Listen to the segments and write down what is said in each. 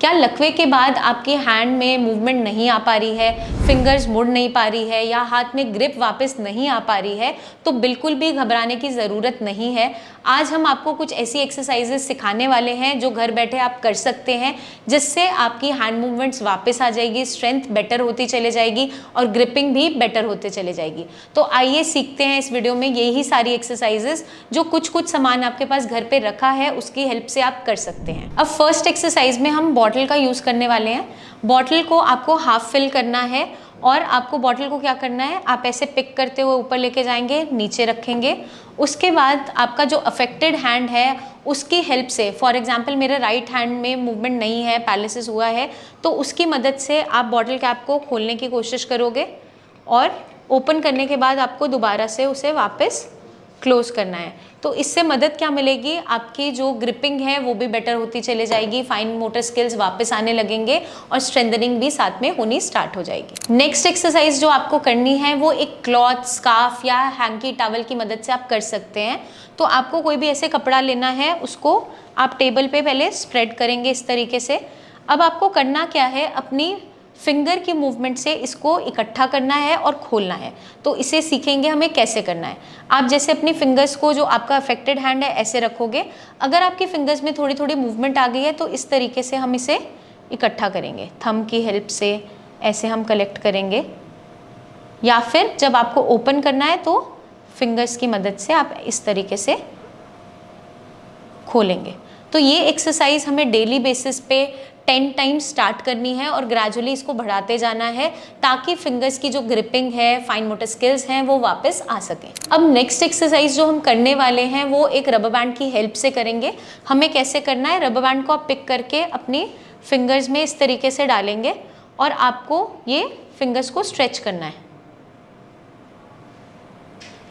क्या लकवे के बाद आपके हैंड में मूवमेंट नहीं आ पा रही है, फिंगर्स मुड़ नहीं पा रही है या हाथ में ग्रिप वापस नहीं आ पा रही है, तो बिल्कुल भी घबराने की ज़रूरत नहीं है। आज हम आपको कुछ ऐसी एक्सरसाइजेस सिखाने वाले हैं जो घर बैठे आप कर सकते हैं, जिससे आपकी हैंड मूवमेंट्स वापस आ जाएगी, स्ट्रेंथ बेटर होती चले जाएगी और ग्रिपिंग भी बेटर होते चले जाएगी। तो आइए सीखते हैं इस वीडियो में यही सारी एक्सरसाइजेस जो कुछ सामान आपके पास घर पे रखा है उसकी हेल्प से आप कर सकते हैं। अब फर्स्ट एक्सरसाइज में हम बॉटल का यूज़ करने वाले हैं। बॉटल को आपको हाफ फिल करना है और आपको बॉटल को क्या करना है, आप ऐसे पिक करते हुए ऊपर लेके जाएंगे, नीचे रखेंगे। उसके बाद आपका जो अफेक्टेड हैंड है उसकी हेल्प से, फॉर एग्जांपल मेरे राइट हैंड में मूवमेंट नहीं है, पैरालिसिस हुआ है, तो उसकी मदद से आप बॉटल कैप को खोलने की कोशिश करोगे और ओपन करने के बाद आपको दोबारा से उसे वापस क्लोज करना है। तो इससे मदद क्या मिलेगी, आपकी जो ग्रिपिंग है वो भी बेटर होती चली जाएगी, फाइन मोटर स्किल्स वापस आने लगेंगे और स्ट्रेंथनिंग भी साथ में होनी स्टार्ट हो जाएगी। नेक्स्ट एक्सरसाइज जो आपको करनी है वो एक क्लॉथ, स्कार्फ या हैंकी टॉवल की मदद से आप कर सकते हैं। तो आपको कोई भी ऐसे कपड़ा लेना है, उसको आप टेबल पे पहले स्प्रेड करेंगे इस तरीके से। अब आपको करना क्या है, अपनी फिंगर की मूवमेंट से इसको इकट्ठा करना है और खोलना है। तो इसे सीखेंगे हमें कैसे करना है। आप जैसे अपनी फिंगर्स को, जो आपका अफेक्टेड हैंड है, ऐसे रखोगे। अगर आपकी फिंगर्स में थोड़ी थोड़ी मूवमेंट आ गई है तो इस तरीके से हम इसे इकट्ठा करेंगे, थंब की हेल्प से ऐसे हम कलेक्ट करेंगे। या फिर जब आपको ओपन करना है तो फिंगर्स की मदद से आप इस तरीके से खोलेंगे। तो ये एक्सरसाइज हमें डेली बेसिस पे 10 टाइम्स स्टार्ट करनी है और ग्रेजुअली इसको बढ़ाते जाना है, ताकि फिंगर्स की जो ग्रिपिंग है, फाइन मोटर स्किल्स हैं, वो वापस आ सकें। अब नेक्स्ट एक्सरसाइज जो हम करने वाले हैं वो एक रबर बैंड की हेल्प से करेंगे। हमें कैसे करना है, रबर बैंड को आप पिक करके अपनी फिंगर्स में इस तरीके से डालेंगे और आपको ये फिंगर्स को स्ट्रेच करना है।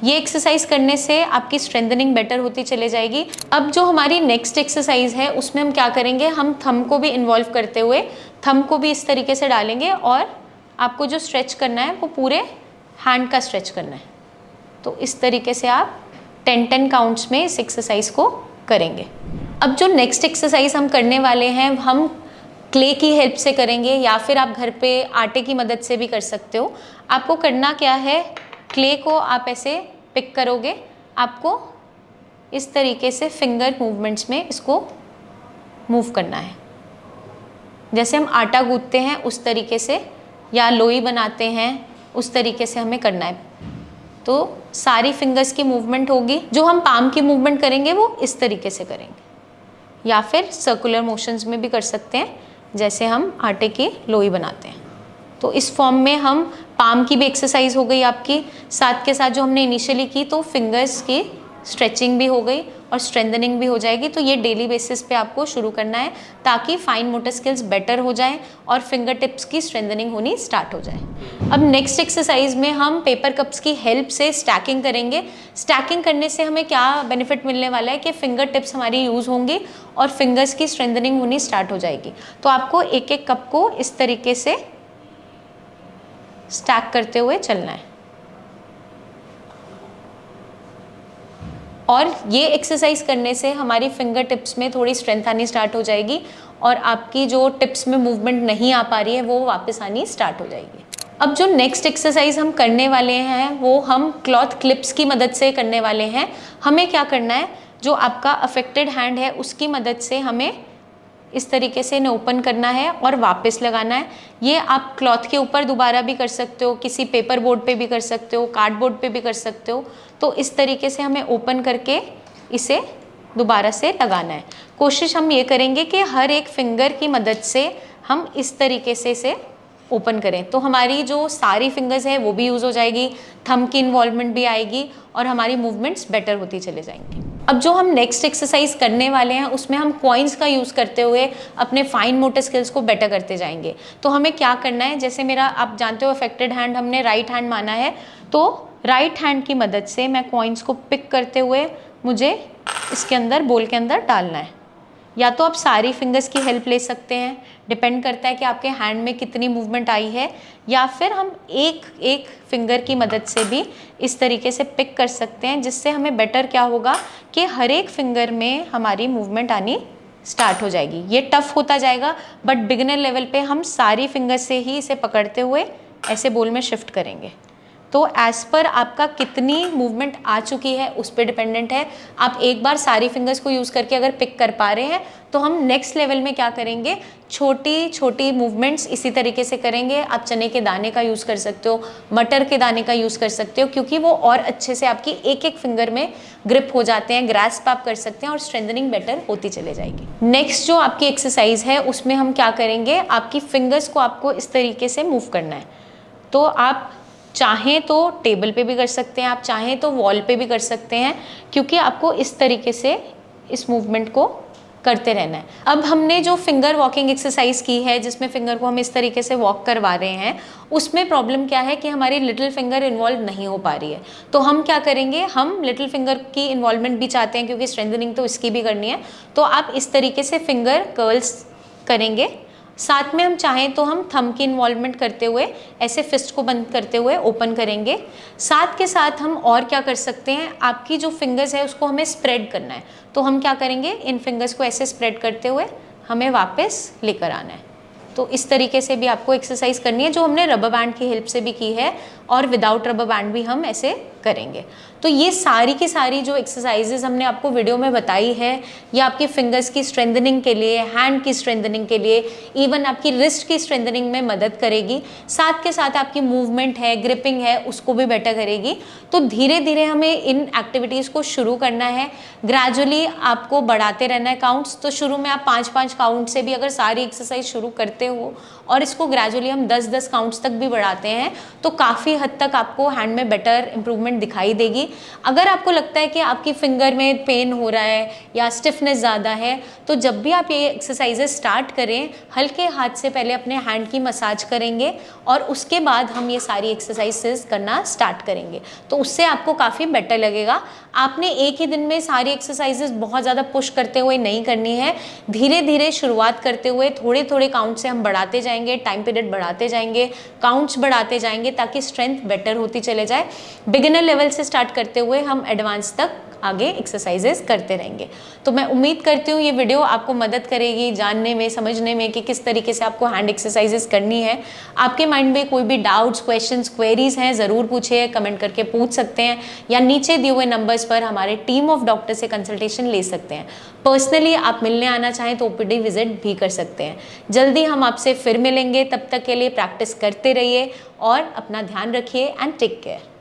ये एक्सरसाइज करने से आपकी स्ट्रेंथनिंग बेटर होती चले जाएगी। अब जो हमारी नेक्स्ट एक्सरसाइज है उसमें हम क्या करेंगे, हम थंब को भी इन्वॉल्व करते हुए थंब को भी इस तरीके से डालेंगे और आपको जो स्ट्रेच करना है वो पूरे हैंड का स्ट्रेच करना है। तो इस तरीके से आप 10 काउंट्स में इस एक्सरसाइज को करेंगे। अब जो नेक्स्ट एक्सरसाइज हम करने वाले हैं, हम क्ले की हेल्प से करेंगे या फिर आप घर पे आटे की मदद से भी कर सकते हो। आपको करना क्या है, क्ले को आप ऐसे पिक करोगे, आपको इस तरीके से फिंगर मूवमेंट्स में इसको मूव करना है। जैसे हम आटा गूंथते हैं उस तरीके से, या लोई बनाते हैं उस तरीके से हमें करना है। तो सारी फिंगर्स की मूवमेंट होगी। जो हम पाम की मूवमेंट करेंगे वो इस तरीके से करेंगे, या फिर सर्कुलर मोशंस में भी कर सकते हैं, जैसे हम आटे की लोई बनाते हैं। तो इस फॉर्म में हम पाम की भी एक्सरसाइज हो गई आपकी, साथ के साथ जो हमने इनिशियली की तो फिंगर्स की स्ट्रेचिंग भी हो गई और स्ट्रेंथनिंग भी हो जाएगी। तो ये डेली बेसिस पे आपको शुरू करना है, ताकि फाइन मोटर स्किल्स बेटर हो जाएं और फिंगर टिप्स की स्ट्रेंथनिंग होनी स्टार्ट हो जाए। अब नेक्स्ट एक्सरसाइज में हम पेपर कप्स की हेल्प से स्टैकिंग करेंगे। स्टैकिंग करने से हमें क्या बेनिफिट मिलने वाला है कि फिंगर टिप्स हमारी यूज़ होंगी और फिंगर्स की स्ट्रेंथनिंग होनी स्टार्ट हो जाएगी। तो आपको एक एक कप को इस तरीके से स्टैक करते हुए चलना है। और ये एक्सरसाइज करने से हमारी फिंगर टिप्स में थोड़ी स्ट्रेंथ आनी स्टार्ट हो जाएगी और आपकी जो टिप्स में मूवमेंट नहीं आ पा रही है वो वापस आनी स्टार्ट हो जाएगी। अब जो नेक्स्ट एक्सरसाइज हम करने वाले हैं वो हम क्लॉथ क्लिप्स की मदद से करने वाले हैं। हमें क्या करना है, जो आपका अफेक्टेड हैंड है उसकी मदद से हमें इस तरीके से इन्हें ओपन करना है और वापस लगाना है। ये आप क्लॉथ के ऊपर दोबारा भी कर सकते हो, किसी पेपर बोर्ड पे भी कर सकते हो, कार्डबोर्ड पे भी कर सकते हो। तो इस तरीके से हमें ओपन करके इसे दोबारा से लगाना है। कोशिश हम ये करेंगे कि हर एक फिंगर की मदद से हम इस तरीके से इसे ओपन करें, तो हमारी जो सारी फिंगर्स है वो भी यूज़ हो जाएगी, थंब की इन्वॉल्वमेंट भी आएगी और हमारी मूवमेंट्स बेटर होती चले जाएंगी। अब जो हम नेक्स्ट एक्सरसाइज करने वाले हैं उसमें हम कॉइन्स का यूज़ करते हुए अपने फाइन मोटर स्किल्स को बेटर करते जाएंगे। तो हमें क्या करना है, जैसे मेरा, आप जानते हो अफेक्टेड हैंड हमने राइट हैंड माना है, तो राइट हैंड की मदद से मैं कॉइन्स को पिक करते हुए मुझे इसके अंदर, बोल के अंदर डालना है। या तो आप सारी फिंगर्स की हेल्प ले सकते हैं, डिपेंड करता है कि आपके हैंड में कितनी मूवमेंट आई है, या फिर हम एक एक फिंगर की मदद से भी इस तरीके से पिक कर सकते हैं, जिससे हमें बेटर क्या होगा कि हर एक फिंगर में हमारी मूवमेंट आनी स्टार्ट हो जाएगी। ये टफ होता जाएगा, बट बिगिनर लेवल पे हम सारी फिंगर से ही इसे पकड़ते हुए ऐसे बोल में शिफ्ट करेंगे। तो एज पर आपका कितनी मूवमेंट आ चुकी है उस पर डिपेंडेंट है। आप एक बार सारी फिंगर्स को यूज़ करके अगर पिक कर पा रहे हैं तो हम नेक्स्ट लेवल में क्या करेंगे, छोटी छोटी मूवमेंट्स इसी तरीके से करेंगे। आप चने के दाने का यूज़ कर सकते हो, मटर के दाने का यूज़ कर सकते हो, क्योंकि वो और अच्छे से आपकी एक एक फिंगर में ग्रिप हो जाते हैं, ग्रैस्प आप कर सकते हैं और स्ट्रेंथनिंग बेटर होती चले जाएगी। नेक्स्ट जो आपकी एक्सरसाइज है उसमें हम क्या करेंगे, आपकी फिंगर्स को आपको इस तरीके से मूव करना है। तो आप चाहें तो टेबल पे भी कर सकते हैं, आप चाहें तो वॉल पे भी कर सकते हैं, क्योंकि आपको इस तरीके से इस मूवमेंट को करते रहना है। अब हमने जो फिंगर वॉकिंग एक्सरसाइज की है, जिसमें फिंगर को हम इस तरीके से वॉक करवा रहे हैं, उसमें प्रॉब्लम क्या है कि हमारी लिटिल फिंगर इन्वॉल्व नहीं हो पा रही है। तो हम क्या करेंगे, हम लिटिल फिंगर की इन्वॉल्वमेंट भी चाहते हैं, क्योंकि स्ट्रेंथनिंग तो इसकी भी करनी है। तो आप इस तरीके से फिंगर कर्ल्स करेंगे, साथ में हम चाहें तो हम थंब की इन्वॉल्वमेंट करते हुए ऐसे फिस्ट को बंद करते हुए ओपन करेंगे। साथ के साथ हम और क्या कर सकते हैं, आपकी जो फिंगर्स है उसको हमें स्प्रेड करना है। तो हम क्या करेंगे, इन फिंगर्स को ऐसे स्प्रेड करते हुए हमें वापस लेकर आना है। तो इस तरीके से भी आपको एक्सरसाइज करनी है, जो हमने रबर बैंड की हेल्प से भी की है, और विदाउट रबर बैंड भी हम ऐसे करेंगे। तो ये सारी की सारी जो एक्सरसाइजेज हमने आपको वीडियो में बताई है, ये आपकी फिंगर्स की स्ट्रेंथनिंग के लिए, हैंड की स्ट्रेंथनिंग के लिए, इवन आपकी रिस्ट की स्ट्रेंथनिंग में मदद करेगी। साथ के साथ आपकी मूवमेंट है, ग्रिपिंग है, उसको भी बेटर करेगी। तो धीरे धीरे हमें इन एक्टिविटीज़ को शुरू करना है, ग्रेजुअली आपको बढ़ाते रहना है काउंट्स। तो शुरू में आप 5-5 काउंट से भी अगर सारी एक्सरसाइज शुरू करते हो और इसको ग्रेजुअली हम 10-10 काउंट्स तक भी बढ़ाते हैं, तो काफ़ी हद तक आपको हैंड में बेटर इंप्रूवमेंट दिखाई देगी। अगर आपको लगता है कि आपकी फिंगर में पेन हो रहा है या स्टिफनेस ज़्यादा है, तो जब भी आप ये एक्सरसाइजेस स्टार्ट करें, हल्के हाथ से पहले अपने हैंड की मसाज करेंगे और उसके बाद हम ये सारी एक्सरसाइजेस करना स्टार्ट करेंगे। तो उससे आपको काफ़ी बेटर लगेगा। आपने एक ही दिन में सारी एक्सरसाइजेस बहुत ज़्यादा पुश करते हुए नहीं करनी है। धीरे धीरे शुरुआत करते हुए थोड़े थोड़े काउंट से हम बढ़ाते जाएंगे, टाइम पीरियड बढ़ाते जाएंगे, काउंट्स बढ़ाते जाएंगे, ताकि स्ट्रेंथ बेटर होती चले जाए। बिगिनर लेवल से स्टार्ट करते हुए हम एडवांस तक आगे एक्सरसाइजेस करते रहेंगे। तो मैं उम्मीद करती हूँ ये वीडियो आपको मदद करेगी जानने में, समझने में कि किस तरीके से आपको हैंड एक्सरसाइजेस करनी है। आपके माइंड में कोई भी डाउट्स, क्वेश्चंस, क्वेरीज हैं, ज़रूर पूछिए, कमेंट करके पूछ सकते हैं, या नीचे दिए हुए नंबर्स पर हमारे टीम ऑफ डॉक्टर से कंसल्टेशन ले सकते हैं। पर्सनली आप मिलने आना चाहें तो ओपीडी विजिट भी कर सकते हैं। जल्दी हम आपसे फिर मिलेंगे, तब तक के लिए प्रैक्टिस करते रहिए और अपना ध्यान रखिए एंड टेक केयर।